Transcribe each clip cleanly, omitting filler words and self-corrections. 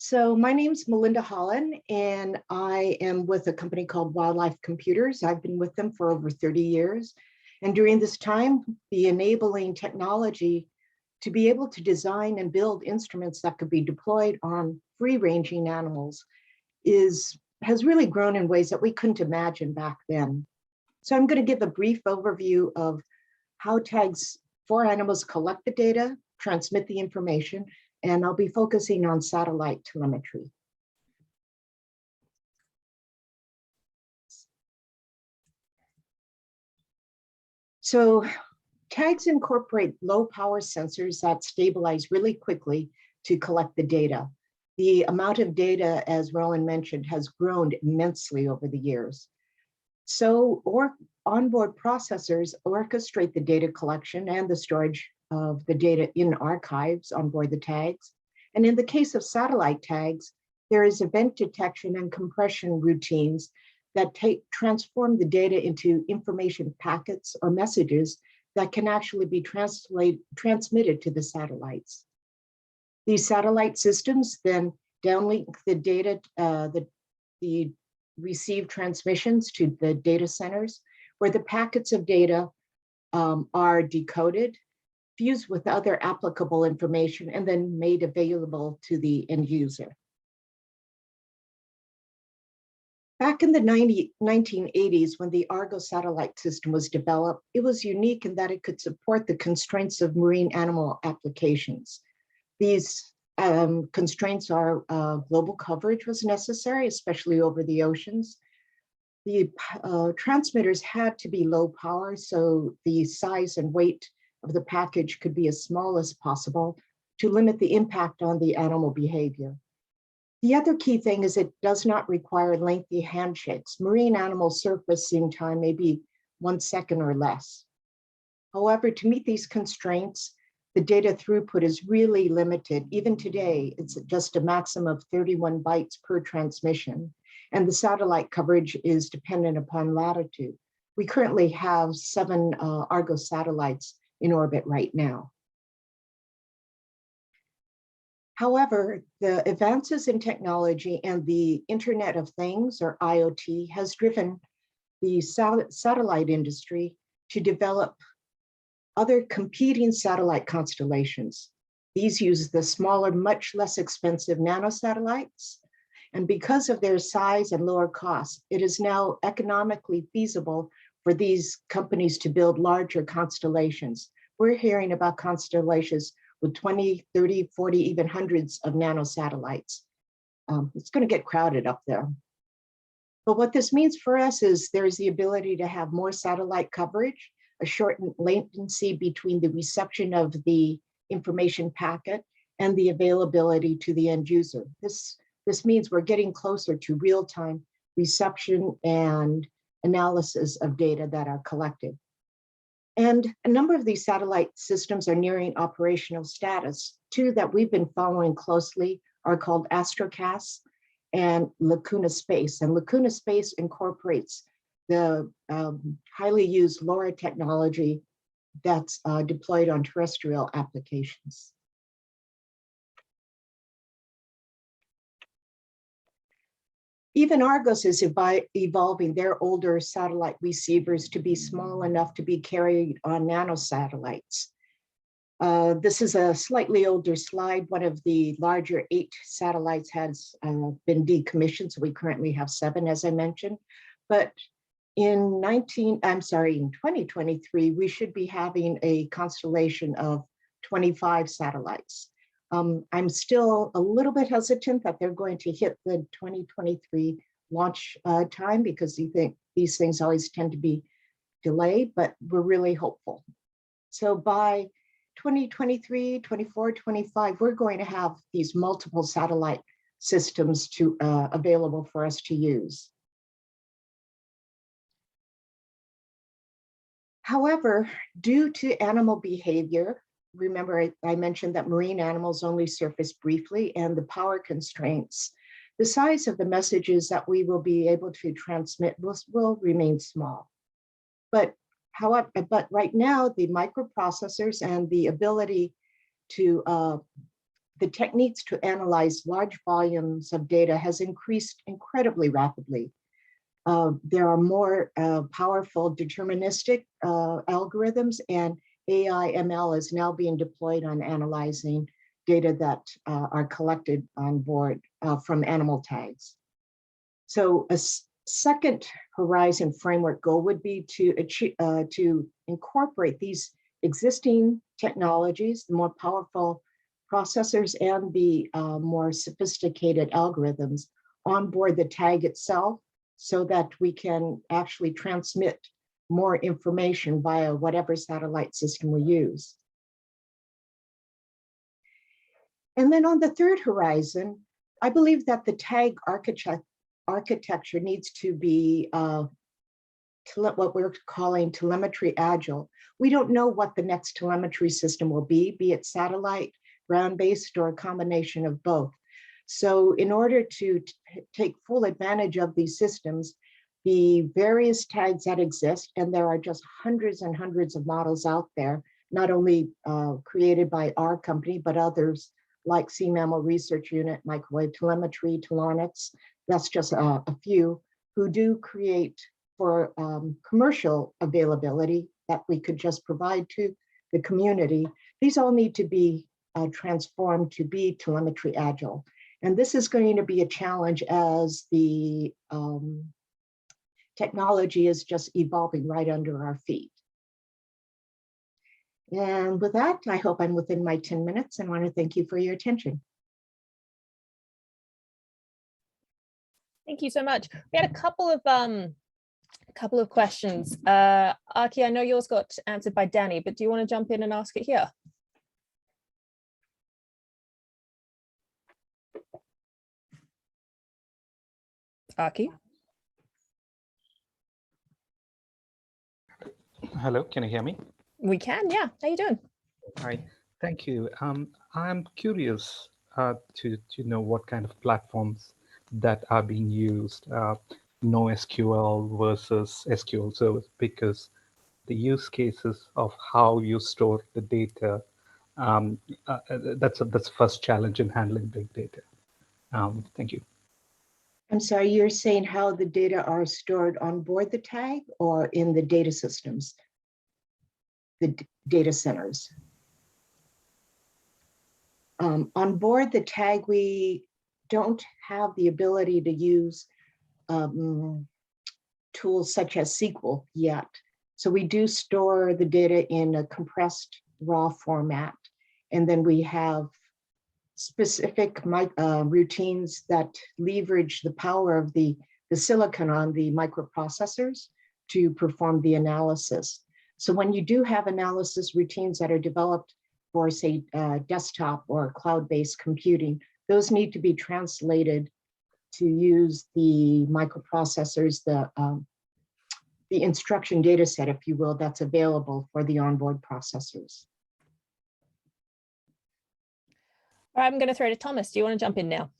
So my name's Melinda Holland, and I am with a company called Wildlife Computers. I've been with them for over 30 years. And during this time, the enabling technology to be able to design and build instruments that could be deployed on free-ranging animals has really grown in ways that we couldn't imagine back then. So I'm going to give a brief overview of how tags for animals collect the data, transmit the information, and I'll be focusing on satellite telemetry. So tags incorporate low power sensors that stabilize really quickly to collect the data. The amount of data, as Roland mentioned, has grown immensely over the years. So onboard processors orchestrate the data collection and the storage of the data in archives on board the tags. And in the case of satellite tags, there is event detection and compression routines that transform the data into information packets or messages that can actually be transmitted to the satellites. These satellite systems then downlink the data, the received transmissions to the data centers, where the packets of data are decoded, fused with other applicable information, and then made available to the end user. Back in the 1980s, when the Argo satellite system was developed, it was unique in that it could support the constraints of marine animal applications. These constraints are global coverage was necessary, especially over the oceans. The transmitters had to be low power, so the size and weight of the package could be as small as possible to limit the impact on the animal behavior. The other key thing is it does not require lengthy handshakes. Marine animal surfacing time may be 1 second or less. However, to meet these constraints, the data throughput is really limited. Even today, it's just a maximum of 31 bytes per transmission, and the satellite coverage is dependent upon latitude. We currently have 7 Argo satellites in orbit right now. However, the advances in technology and the Internet of Things, or IoT, has driven the satellite industry to develop other competing satellite constellations. These use the smaller, much less expensive nanosatellites. And because of their size and lower cost, it is now economically feasible for these companies to build larger constellations. We're hearing about constellations with 20, 30, 40, even hundreds of nanosatellites. It's going to get crowded up there. But what this means for us is there's the ability to have more satellite coverage, a shortened latency between the reception of the information packet and the availability to the end user. This means we're getting closer to real-time reception and analysis of data that are collected. And a number of these satellite systems are nearing operational status. 2 that we've been following closely are called Astrocast and Lacuna Space. And Lacuna Space incorporates the highly used LoRa technology that's deployed on terrestrial applications. Even Argos is evolving their older satellite receivers to be small enough to be carried on nanosatellites. This is a slightly older slide. One of the larger 8 satellites has been decommissioned, so we currently have 7, as I mentioned. But in 2023, we should be having a constellation of 25 satellites. I'm still a little bit hesitant that they're going to hit the 2023 launch time because you think these things always tend to be delayed, but we're really hopeful. So by 2023, 24, 25, we're going to have these multiple satellite systems available for us to use. However, due to animal behavior, remember I mentioned that marine animals only surface briefly, and the power constraints, the size of the messages that we will be able to transmit will remain small. But right now, the microprocessors and the ability to the techniques to analyze large volumes of data has increased incredibly rapidly. There are more powerful deterministic algorithms, and AI ML is now being deployed on analyzing data that are collected on board from animal tags. So a second horizon framework goal would be to achieve, to incorporate these existing technologies, the more powerful processors and the more sophisticated algorithms on board the tag itself, so that we can actually transmit more information via whatever satellite system we use. And then on the third horizon, I believe that the tag architecture needs to be what we're calling telemetry agile. We don't know what the next telemetry system will be it satellite, ground-based, or a combination of both. So in order to take full advantage of these systems, the various tags that exist, and there are just hundreds and hundreds of models out there, not only created by our company, but others like Sea Mammal Research Unit, Microwave Telemetry, Telonix, that's just a few, who do create for commercial availability that we could just provide to the community. These all need to be transformed to be telemetry agile. And this is going to be a challenge as the technology is just evolving right under our feet. And with that, I hope I'm within my 10 minutes and want to thank you for your attention. Thank you so much. We had a couple of questions. Aki, I know yours got answered by Danny, but do you want to jump in and ask it here? Aki? Hello, can you hear me? We can, yeah. How you doing? Hi, thank you. I'm curious to know what kind of platforms that are being used, NoSQL versus SQL service, because the use cases of how you store the data, that's the first challenge in handling big data. Thank you. I'm sorry, you're saying how the data are stored on board the tag or in the data systems, the data centers? On board the tag, we don't have the ability to use tools such as SQL yet. So we do store the data in a compressed raw format. And then we have specific routines that leverage the power of the silicon on the microprocessors to perform the analysis. So when you do have analysis routines that are developed for, say, desktop or cloud-based computing, those need to be translated to use the microprocessors, the instruction data set, if you will, that's available for the onboard processors. All right, I'm going to throw to Thomas. Do you want to jump in now?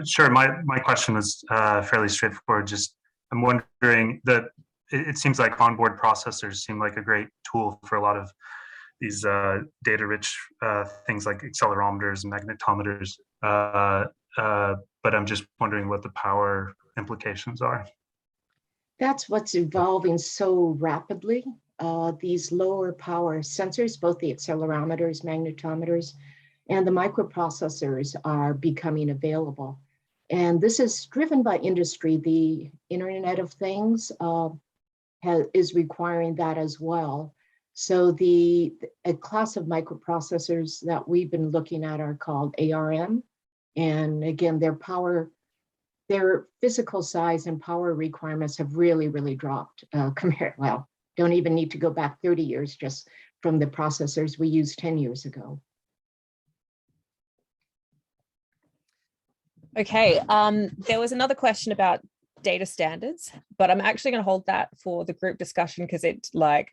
Sure. My question was fairly straightforward. Just I'm wondering that it seems like onboard processors seem like a great tool for a lot of these data-rich things like accelerometers and magnetometers. But I'm just wondering what the power implications are. That's what's evolving so rapidly. These lower power sensors, both the accelerometers, magnetometers, and the microprocessors are becoming available. And this is driven by industry. The Internet of Things is requiring that as well. So a class of microprocessors that we've been looking at are called ARM. And again, their physical size and power requirements have really, really dropped compared, well, don't even need to go back 30 years just from the processors we used 10 years ago. Okay, there was another question about data standards, but I'm actually going to hold that for the group discussion because it's like,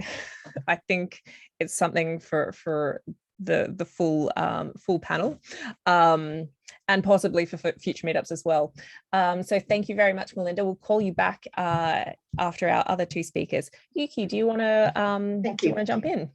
I think it's something for the full panel, and possibly for future meetups as well. So thank you very much, Melinda. We'll call you back after our other two speakers. Yuuki, do you want to Thank do you you. want to jump in?